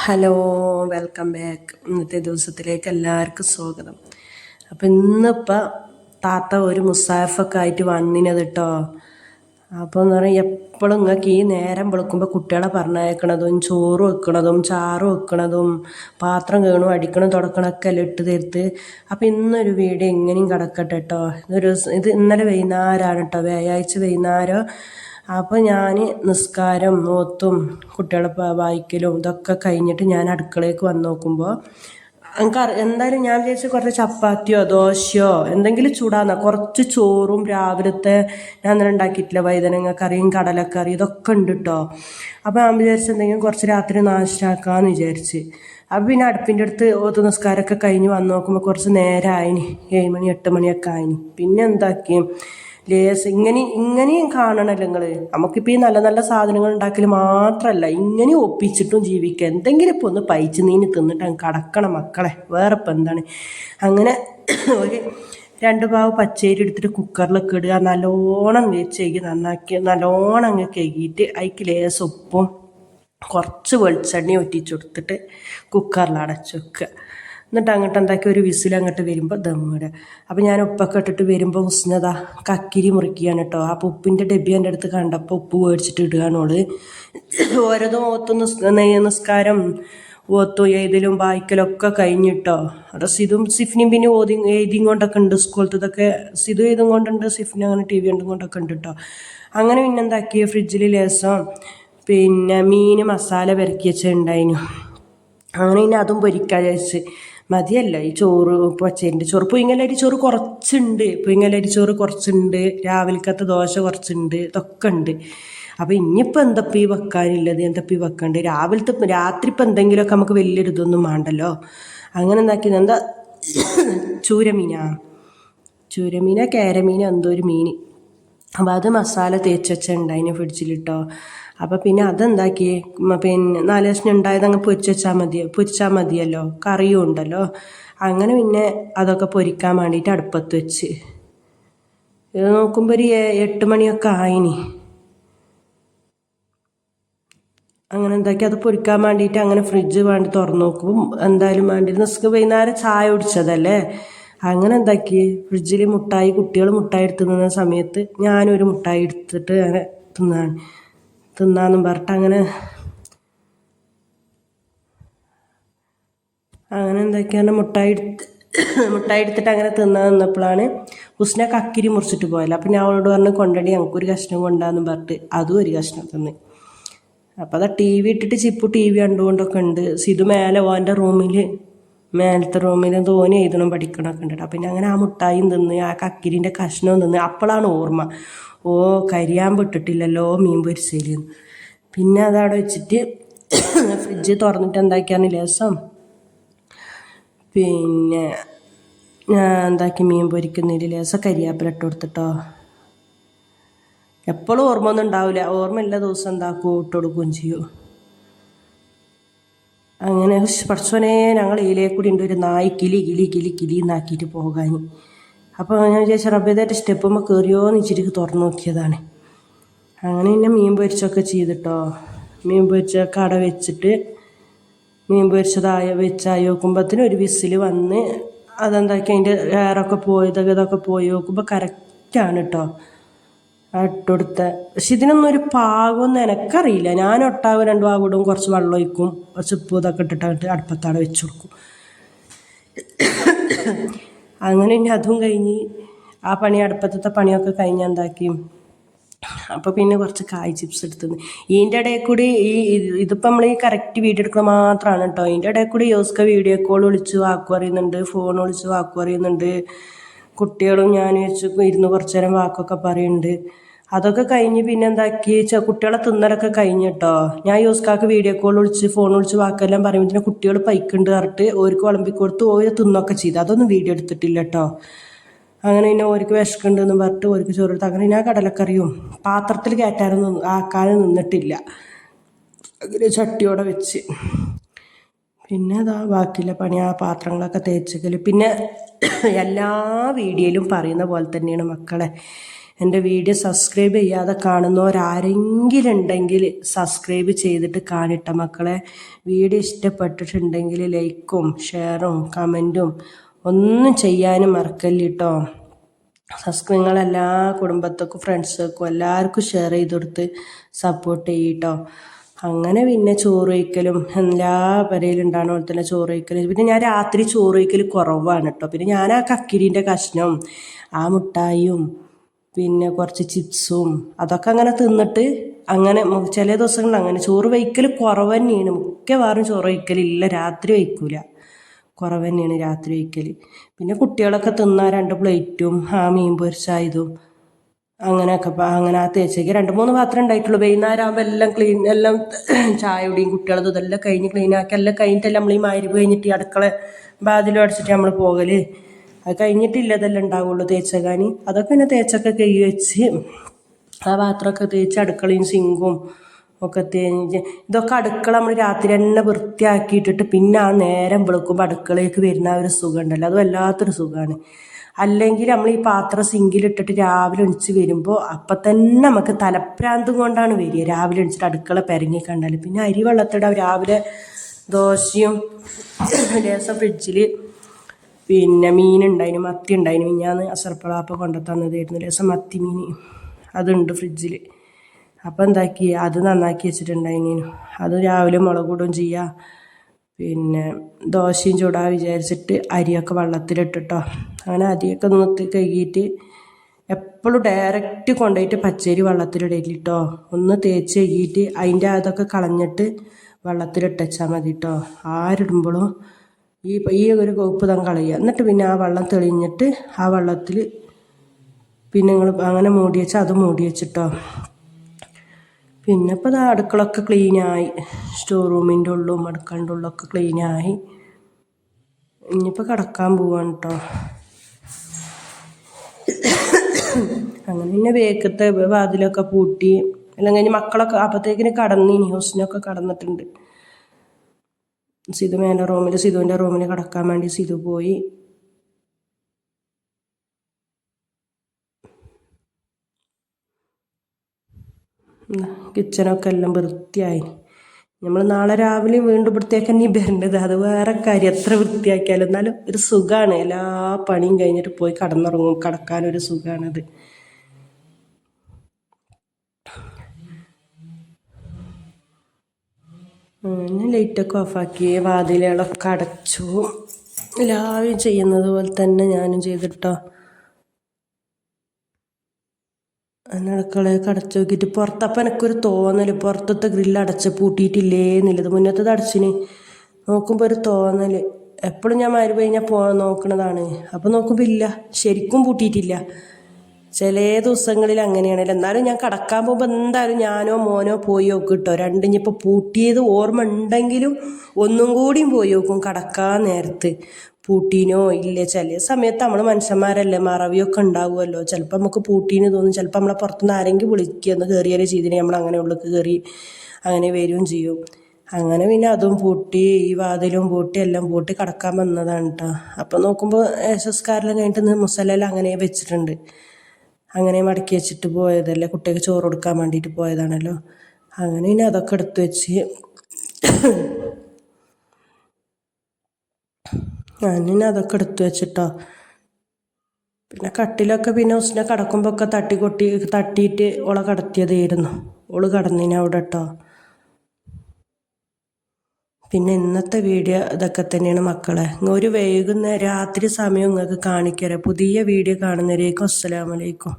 Hello, welcome back. ഇന്നത്തെ ദിവസത്തിലേക്ക് എല്ലാവർക്കും സ്വാഗതം. അപ്പം ഇന്നിപ്പോൾ താത്ത ഒരു മുസാഫൊക്കെ ആയിട്ട് വന്നിനത് കേട്ടോ. അപ്പോൾ എന്ന് പറഞ്ഞാൽ എപ്പോഴും നിങ്ങൾക്ക് ഈ നേരം വെളുക്കുമ്പോൾ കുട്ടികളെ പറഞ്ഞയക്കണതും ചോറ് വെക്കണതും ചാറ് വെക്കണതും പാത്രം കേണും അടിക്കണം തുടക്കണമൊക്കെ എല്ലാം ഇട്ട് തീർത്ത്. അപ്പോൾ ഇന്നൊരു വീഡിയോ എങ്ങനെയും കിടക്കട്ടെ കേട്ടോ. ഇത് ഇന്നലെ വൈകുന്നേരമാണ് കേട്ടോ, വ്യാഴാഴ്ച വൈകുന്നേരം. അപ്പോൾ ഞാൻ നിസ്കാരം ഓത്തും കുട്ടികളെ വായിക്കലും ഇതൊക്കെ കഴിഞ്ഞിട്ട് ഞാൻ അടുക്കളയ്ക്ക് വന്ന് നോക്കുമ്പോൾ എന്തായാലും ഞാൻ വിചാരിച്ചു കുറച്ച് ചപ്പാത്തിയോ ദോശയോ എന്തെങ്കിലും ചൂടാന്ന, കുറച്ച് ചോറും രാവിലത്തെ ഞാൻ അങ്ങനെ ഉണ്ടാക്കിയിട്ടില്ല, വഴുതനങ്ങ കറിയും കടലക്കറി ഇതൊക്കെ ഉണ്ട് കേട്ടോ. അപ്പോൾ ഞാൻ വിചാരിച്ചു എന്തെങ്കിലും കുറച്ച് രാത്രി നാശാക്കാമെന്ന് വിചാരിച്ച്. അപ്പോൾ പിന്നെ അടുപ്പിൻ്റെ അടുത്ത് ഓത്ത് നിസ്കാരമൊക്കെ കഴിഞ്ഞ് വന്ന് നോക്കുമ്പോൾ കുറച്ച് നേരം ആയിന്, 7 മണി 8 മണിയൊക്കെ ആയിന്. പിന്നെ എന്താക്കി ഇങ്ങനെയും കാണണല്ലോ നിങ്ങൾ. നമുക്കിപ്പോൾ ഈ നല്ല നല്ല സാധനങ്ങൾ ഉണ്ടാക്കൽ മാത്രമല്ല, ഇങ്ങനെ ഒപ്പിച്ചിട്ടും ജീവിക്കുക. എന്തെങ്കിലും ഇപ്പോൾ ഒന്ന് പൈച്ച് നീന് തിന്നിട്ട് അങ്ങ് കടക്കണം മക്കളെ, വേറെ ഇപ്പം എന്താണ്. അങ്ങനെ ഒരു 2 പാവ് പച്ചരി എടുത്തിട്ട് കുക്കറിലൊക്കെ ഇടുക, നല്ലോണം വേച്ച് നന്നാക്കി നല്ലോണം അങ്ങ് കഴുകിയിട്ട് അതിക്ക് ലേശം ഉപ്പും കുറച്ച് വെളിച്ചെണ്ണ ഒറ്റിച്ച് കൊടുത്തിട്ട് കുക്കറിൽ അടച്ചു വെക്കുക. എന്നിട്ട് അങ്ങോട്ട് എന്താക്കി ഒരു വിസിൽ അങ്ങോട്ട് വരുമ്പോൾ ദമ്മിടുക. അപ്പോൾ ഞാൻ ഉപ്പൊക്കെ ഇട്ടിട്ട് വരുമ്പോൾ ഉസ്നതാ കക്കിരി മുറിക്കുകയാണ് കേട്ടോ. അപ്പോൾ ഉപ്പിൻ്റെ ഡബ്ബി എൻ്റെ അടുത്ത് കണ്ടപ്പോൾ ഉപ്പ് മേടിച്ചിട്ട് ഇടുകയാണോള്. ഓരോതും ഓത്തും നിസ്കാരം ഓത്തും എഴുതലും വായിക്കലൊക്കെ കഴിഞ്ഞിട്ടോ. അത് സിതും സിഫിനും പിന്നെ എഴുതിയും കൊണ്ടൊക്കെ ഉണ്ട് സ്കൂളത്തതൊക്കെ. സിതു എഴുതും കൊണ്ടുണ്ട്, സിഫിനും അങ്ങനെ TV കണ്ടും കൊണ്ടൊക്കെ ഉണ്ട് കേട്ടോ. അങ്ങനെ പിന്നെ എന്താക്കി ഫ്രിഡ്ജിൽ ലേസം പിന്നെ മീൻ മസാല പെരക്കി വെച്ചിട്ടുണ്ടായിരുന്നു. അങ്ങനെ പിന്നെ അതും പൊരിക്കാൻ വിചാരിച്ച്. മതിയല്ലോ ഈ ചോറ്, പച്ചരിൻ്റെ ചോറ്. പുഴുങ്ങലരി ചോറ് കുറച്ചുണ്ട്, പുഴുങ്ങലരി ചോറ് കുറച്ചുണ്ട്, രാവിലത്തെ ദോശ കുറച്ചുണ്ട്, ഇതൊക്കെ ഉണ്ട്. അപ്പോൾ ഇനിയിപ്പോൾ എന്തപ്പം ഈ വെക്കാനില്ലത്, എന്തപ്പം ഈ വെക്കണ്ട്. രാത്രി ഇപ്പം എന്തെങ്കിലുമൊക്കെ നമുക്ക് വലിയൊരു ഇതൊന്നും വേണ്ടല്ലോ. അങ്ങനെ എന്താക്കി എന്താ ചൂരമീന കേരമീന എന്തോ ഒരു മീൻ. അപ്പോൾ അത് മസാല തേച്ച് വെച്ചിട്ടുണ്ടായിന് ഫ്രിഡ്ജിലിട്ടോ. അപ്പോൾ പിന്നെ അതെന്താക്കി പിന്നെ 4 കഷ്ണം ഉണ്ടായത് അങ്ങ് പൊരിച്ചാൽ മതിയല്ലോ, കറിയും ഉണ്ടല്ലോ. അങ്ങനെ പിന്നെ അതൊക്കെ പൊരിക്കാൻ വേണ്ടിയിട്ട് അടുപ്പത്ത് വെച്ച് ഇത് നോക്കുമ്പോൾ ഒരു 8 മണിയൊക്കെ ആയിനി. അങ്ങനെ എന്താക്കി അത് പൊരിക്കാൻ വേണ്ടിയിട്ട് അങ്ങനെ ഫ്രിഡ്ജ് വേണ്ടി തുറന്ന് നോക്കുമ്പോൾ എന്തായാലും വേണ്ടിയിരുന്നു. വൈകുന്നേരം ചായ കുടിച്ചതല്ലേ. അങ്ങനെ എന്താക്കി ഫ്രിഡ്ജിൽ കുട്ടികൾ മുട്ടായി എടുത്ത് നിന്ന സമയത്ത് ഞാനൊരു മുട്ടായി എടുത്തിട്ട് അങ്ങനെ തിന്നാന്നും പറഞ്ഞിട്ട് അങ്ങനെ എന്താക്കിയാണ് മുട്ടായി എടുത്തിട്ട് അങ്ങനെ നിന്നപ്പോഴാണ് ഹുസ്ന കക്കിരി മുറിച്ചിട്ട് പോയല്ലോ. അപ്പം ഞാൻ അവളോട് പറഞ്ഞ് കൊണ്ടടി ഞങ്ങൾക്കൊരു കഷ്ണം കൊണ്ടാന്ന് പറഞ്ഞിട്ട് അതും ഒരു കഷ്ണം തന്ന്. അപ്പോൾ അതാ TV ഇട്ടിട്ട് ചിപ്പു TV കണ്ടുകൊണ്ടൊക്കെ ഉണ്ട്. സിതു മേലെ ഓൻ്റെ മേലത്തെ റൂമിൽ തോന്നി എഴുതണം പഠിക്കണമൊക്കെ ഉണ്ട്. അപ്പം പിന്നെ അങ്ങനെ ആ മുട്ടായും തിന്ന് ആ കക്കിരിൻ്റെ കഷ്ണവും തിന്ന്. അപ്പോഴാണ് ഓർമ്മ, കരിയാൻ ഇട്ടിട്ടില്ലല്ലോ മീൻ പൊരിച്ചതിൽ. പിന്നെ അതവിടെ വെച്ചിട്ട് ഫ്രിഡ്ജ് തുറന്നിട്ട് എന്താക്കിയാണ് ലേസം പിന്നെ ഞാൻ എന്താക്കി മീൻ പൊരിക്കുന്നതിൽ ലേസം കരിയാപ്പില ഇട്ട് കൊടുത്തിട്ടോ. എപ്പോഴും ഓർമ്മ ഒന്നും ഉണ്ടാവില്ല, ഓർമ്മയില്ല ദിവസം എന്താക്കും ഇട്ട് കൊടുക്കുകയും ചെയ്യും. അങ്ങനെ പഠിച്ചോനെ ഞങ്ങൾ ഇതിലേ കൂടി ഉണ്ട് ഒരു നായി കിലി എന്നാക്കിയിട്ട് പോകാൻ. അപ്പോൾ ഞാൻ വിചാരിച്ച റബ്ബേതായിട്ട് സ്റ്റെപ്പുമ്പോൾ കയറിയോന്ന് വെച്ചിട്ട് തുറന്നു നോക്കിയതാണ്. അങ്ങനെ പിന്നെ മീൻ പൊരിച്ചൊക്കെ ചെയ്തിട്ടോ. മീൻ പൊരിച്ചൊക്കെ അവിടെ വെച്ചിട്ട് മീൻ വെച്ചായി നോക്കുമ്പോഴത്തേനും ഒരു വിസിൽ വന്ന് അതെന്താക്കി അതിൻ്റെ എയറൊക്കെ ഇതൊക്കെ പോയി നോക്കുമ്പോൾ കറക്റ്റാണ് കേട്ടോ ഇട്ടുകൊടുത്ത. പക്ഷെ ഇതിനൊന്നും ഒരു പാകമൊന്നും എനിക്കറിയില്ല. ഞാൻ ഒട്ടാവ് 2 പാവിടും, കുറച്ച് വെള്ളം ഒഴിക്കും, കുറച്ച് ഉപ്പ് ഇതൊക്കെ ഇട്ടിട്ട് അടുപ്പത്താടെ വെച്ച് കൊടുക്കും. അങ്ങനെ ഇനി അതും കഴിഞ്ഞ് ആ അടുപ്പത്തെ പണിയൊക്കെ കഴിഞ്ഞ് എന്താക്കി അപ്പോൾ പിന്നെ കുറച്ച് കായ് ചിപ്സ് എടുത്തത്. ഇതിൻ്റെ ഇടയിൽ കൂടി ഇതിപ്പോൾ നമ്മൾ ഈ കറക്റ്റ് വീഡിയോ എടുക്കുക മാത്രമാണ് കേട്ടോ. ഇതിൻ്റെ ഇടയിൽ കൂടി യോസ്ക വീഡിയോ കോൾ വിളിച്ച് വാക്ക് പറയുന്നുണ്ട്, ഫോൺ വിളിച്ച് വാക്ക് പറയുന്നുണ്ട്. കുട്ടികളും ഞാൻ ഇരുന്ന് കുറച്ച് നേരം വാക്കൊക്കെ പറയുന്നുണ്ട്. അതൊക്കെ കഴിഞ്ഞ് പിന്നെ എന്താക്കി കുട്ടികളെ തിന്നലൊക്കെ കഴിഞ്ഞിട്ടോ. ഞാൻ യോസ്കാക്ക് വീഡിയോ കോൾ വിളിച്ച് ഫോൺ വിളിച്ച് വാക്കെല്ലാം പറയുമ്പോൾ കുട്ടികൾ പൈക്കുണ്ട് പറഞ്ഞിട്ട് ഓർക്ക് വിളമ്പിക്കൊടുത്ത് ഓര് തിന്നൊക്കെ ചെയ്തു. അതൊന്നും വീഡിയോ എടുത്തിട്ടില്ല കേട്ടോ. അങ്ങനെ പിന്നെ ഓർക്ക് വിശക്കുണ്ടെന്ന് പറഞ്ഞിട്ട് ഓർക്ക് ചോറെടുത്ത് അങ്ങനെ ഞാൻ കടലക്കറിയും പാത്രത്തിൽ ആക്കാനും നിന്നിട്ടില്ല. അങ്ങനെ ചട്ടിയോടെ വെച്ച് പിന്നെ അതാ ബാക്കിയുള്ള പണി ആ പാത്രങ്ങളൊക്കെ തേച്ചെങ്കിൽ. പിന്നെ എല്ലാ വീഡിയോയിലും പറയുന്ന പോലെ തന്നെയാണ് മക്കളെ, എൻ്റെ വീഡിയോ സബ്സ്ക്രൈബ് ചെയ്യാതെ കാണുന്നവരാരെങ്കിലും ഉണ്ടെങ്കിൽ സബ്സ്ക്രൈബ് ചെയ്തിട്ട് കാണിട്ട മക്കളെ. വീഡിയോ ഇഷ്ടപ്പെട്ടിട്ടുണ്ടെങ്കിൽ ലൈക്കും ഷെയറും കമൻറ്റും ഒന്നും ചെയ്യാനും മറക്കല്ല കേട്ടോ. നിങ്ങളെല്ലാ കുടുംബത്തേക്കും ഫ്രണ്ട്സേക്കും എല്ലാവർക്കും ഷെയർ ചെയ്ത് കൊടുത്ത് സപ്പോർട്ട് ചെയ്യട്ടോ. അങ്ങനെ പിന്നെ ചോറ് വയ്ക്കലും എല്ലാ പെരയിലുണ്ടാകുന്ന പോലെ തന്നെ ചോറ് വയ്ക്കൽ. പിന്നെ ഞാൻ രാത്രി ചോറ് വയ്ക്കൽ കുറവാണ് കേട്ടോ. പിന്നെ ഞാൻ ആ കക്കിരീൻ്റെ കഷ്ണവും ആ മുട്ടായിയും പിന്നെ കുറച്ച് ചിപ്സും അതൊക്കെ അങ്ങനെ തിന്നിട്ട് അങ്ങനെ ചില ദിവസങ്ങളിൽ അങ്ങനെ ചോറ് വയ്ക്കൽ കുറവ് തന്നെയാണ്. മിക്കവാറും ചോറ് വയ്ക്കലില്ല, രാത്രി വയ്ക്കൂല, കുറവ് തന്നെയാണ് രാത്രി വയ്ക്കൽ. പിന്നെ കുട്ടികളൊക്കെ തിന്നാൽ 2 പ്ലേറ്റും ആ മീൻ പൊരിച്ചായതും അങ്ങനെയൊക്കെ അങ്ങനെ ആ തേച്ചേക്ക് 2-3 പാത്രം ഉണ്ടായിട്ടുള്ളൂ. വൈകുന്നേരം ആകുമ്പോൾ എല്ലാം ക്ലീൻ, എല്ലാം ചായയുടെയും കുട്ടികളത് ഇതെല്ലാം കഴിഞ്ഞ് ക്ലീനാക്കി എല്ലാം കഴിഞ്ഞിട്ടല്ല നമ്മൾ ഈ മഗ്‌രിബ് കഴിഞ്ഞിട്ട് അടുക്കള വാതിലും അടിച്ചിട്ട് നമ്മൾ പോകല്. അത് കഴിഞ്ഞിട്ടില്ല ഇതെല്ലാം ഉണ്ടാവുള്ളൂ തേച്ചേക്കാൻ. അതൊക്കെ പിന്നെ തേച്ചൊക്കെ കഴുകി വെച്ച് ആ പാത്രമൊക്കെ തേച്ച് അടുക്കളയും സിങ്കും ഒക്കെ തേഞ്ഞ് ഇതൊക്കെ അടുക്കള നമ്മൾ രാത്രി തന്നെ വൃത്തിയാക്കിയിട്ടിട്ട് പിന്നെ ആ നേരം വെളുക്കുമ്പോൾ അടുക്കളയ്ക്ക് വരുന്ന ആ ഒരു സുഖം ഉണ്ടല്ലോ, അത് വല്ലാത്തൊരു സുഖമാണ്. അല്ലെങ്കിൽ നമ്മൾ ഈ പാത്രം സിങ്കിലിട്ടിട്ട് രാവിലെ എണിച്ച് വരുമ്പോൾ അപ്പം തന്നെ നമുക്ക് തലപ്രാന്തും കൊണ്ടാണ് വരിക. രാവിലെ എണിച്ചിട്ട് അടുക്കള പെരങ്ങി കണ്ടാൽ പിന്നെ അരി വെള്ളത്തിടാം. രാവിലെ ദോശയും ലേസം ഫ്രിഡ്ജിൽ പിന്നെ മീനുണ്ടായിന്, മത്തി ഉണ്ടായിന്. മിഞ്ഞാന്ന് അസർപ്പളാപ്പ കൊണ്ടു തന്നതായിരുന്നു ലേസം മത്തി മീൻ, അതുണ്ട് ഫ്രിഡ്ജിൽ. അപ്പം എന്താക്കി അത് നന്നാക്കി വെച്ചിട്ടുണ്ടായിനു. അത് രാവിലെ മുളകിടുകയും ചെയ്യുക. പിന്നെ ദോശയും ചൂടാൻ വിചാരിച്ചിട്ട് അരിയൊക്കെ വെള്ളത്തിലിട്ടിട്ടോ. അങ്ങനെ അരിയൊക്കെ നൂത്തി കഴുകിയിട്ട് എപ്പോഴും ഡയറക്റ്റ് കൊണ്ടുപോയിട്ട് പച്ചരി വെള്ളത്തിലിടലിട്ടോ. ഒന്ന് തേച്ച് കഴുകിയിട്ട് അതിൻ്റെ അതൊക്കെ കളഞ്ഞിട്ട് വെള്ളത്തിലിട്ടാൽ മതി കേട്ടോ. ആരിടുമ്പോഴും ഈ ഒരു കോപ്പ് തം കളയുക. എന്നിട്ട് പിന്നെ ആ വെള്ളം തെളിഞ്ഞിട്ട് ആ വെള്ളത്തിൽ പിന്നെ നിങ്ങൾ അങ്ങനെ മൂടി വെച്ചാൽ അത് മൂടി വെച്ചിട്ടോ. പിന്നെ ഇപ്പോൾ അടുക്കളൊക്കെ ക്ലീനായി, സ്റ്റോർ റൂമിൻ്റെ ഉള്ളും അടുക്കളൻ്റെ ഉള്ളൊക്കെ ക്ലീനായി. ഇനിയിപ്പോൾ കിടക്കാൻ പോവാണ് കേട്ടോ. അങ്ങനെ പിന്നെ വേക്കത്തെ വാതിലൊക്കെ പൂട്ടി എല്ലാം കഴിഞ്ഞ് മക്കളൊക്കെ അപ്പോഴത്തേക്കിന് കടന്നിനി. ഹുസ്നൊക്കെ കടന്നിട്ടുണ്ട്. സിധു മേലെ റൂമിൽ, സിധുവിൻ്റെ റൂമിൽ കിടക്കാൻ വേണ്ടി സിധു പോയി. കിച്ചണൊക്കെ എല്ലാം വൃത്തിയായി. നമ്മൾ നാളെ രാവിലെ വീണ്ടും ഇവിടത്തേക്ക് തന്നെ വരേണ്ടത്, അത് വേറെ കാര്യം. എത്ര വൃത്തിയാക്കിയാലും എന്നാലും ഒരു സുഖമാണ്. എല്ലാ പണിയും കഴിഞ്ഞിട്ട് പോയി കിടക്കാനൊരു സുഖമാണത്. ലൈറ്റൊക്കെ ഓഫാക്കി വാതിലുകളൊക്കെ അടച്ചു. എല്ലാവരും ചെയ്യുന്നത് പോലെ തന്നെ ഞാനും ചെയ്തിട്ടോ. അടുക്കളയൊക്കെ അടച്ചു നോക്കിയിട്ട് പുറത്തപ്പം എനിക്കൊരു തോന്നൽ, പുറത്തത്തെ ഗ്രില്ല് പൂട്ടിയിട്ടില്ലേ എന്നുള്ളത്. മുന്നത്തത് അടച്ചിന് നോക്കുമ്പോൾ ഒരു തോന്നൽ. എപ്പോഴും ഞാൻ മഗ്‌രിബ് കഴിഞ്ഞാൽ നോക്കണതാണ്. അപ്പം നോക്കുമ്പോൾ ഇല്ല, ശരിക്കും പൂട്ടിയിട്ടില്ല. ചില ദിവസങ്ങളിൽ അങ്ങനെയാണല്ലോ. എന്നാലും ഞാൻ കിടക്കാൻ പോകുമ്പോൾ എന്തായാലും ഞാനോ മോനോ പോയി നോക്കും കേട്ടോ. രണ്ടിഞ്ഞിപ്പോൾ പൂട്ടിയത് ഓർമ്മ ഉണ്ടെങ്കിലും ഒന്നും കൂടിയും പോയി നോക്കും കിടക്കാൻ നേരത്ത്. പൂട്ടീനോ ഇല്ലേ. ചില സമയത്ത് നമ്മൾ മനുഷ്യന്മാരല്ലേ, മറവിയൊക്കെ ഉണ്ടാവുമല്ലോ. ചിലപ്പോൾ നമുക്ക് പൂട്ടീന് തോന്നും, ചിലപ്പോൾ നമ്മളെ പുറത്തുനിന്ന് ആരെങ്കിലും വിളിക്കുകയെന്ന് കയറിയാലേ ചെയ്തിന് നമ്മൾ അങ്ങനെ ഉള്ളിൽ കയറി അങ്ങനെ വരികയും ചെയ്യും. അങ്ങനെ പിന്നെ അതും പൂട്ടി, ഈ വാതിലും പൂട്ടി, എല്ലാം പൂട്ടി കിടക്കാൻ വന്നതാണ് കേട്ടോ. അപ്പം നോക്കുമ്പോൾ സംസ്കാരം കഴിഞ്ഞിട്ട് മുസലെല്ലാം അങ്ങനെ വെച്ചിട്ടുണ്ട്. അങ്ങനെ മടക്കി വെച്ചിട്ട് പോയതല്ലേ, കുട്ടിക്ക് ചോറ് കൊടുക്കാൻ വേണ്ടിയിട്ട് പോയതാണല്ലോ. അങ്ങനെ പിന്നെ അതൊക്കെ എടുത്ത് വെച്ച് ഞാനിന്നെ അതൊക്കെ എടുത്ത് വെച്ചിട്ടോ. പിന്നെ കട്ടിലൊക്കെ പിന്നെ ഹുസ്ന കിടക്കുമ്പോൾ ഒക്കെ തട്ടിയിട്ട് ഓളെ കിടത്തിയതായിരുന്നു. ഓള് കിടന്നിന് അവിടെ കേട്ടോ. പിന്നെ ഇന്നത്തെ വീഡിയോ ഇതൊക്കെ തന്നെയാണ് മക്കളെ. ഒരു വൈകുന്നേരം രാത്രി സമയം നിങ്ങൾക്ക് കാണിക്കരാം. പുതിയ വീഡിയോ കാണുന്നവരേക്കും അസ്സലാമു അലൈക്കും.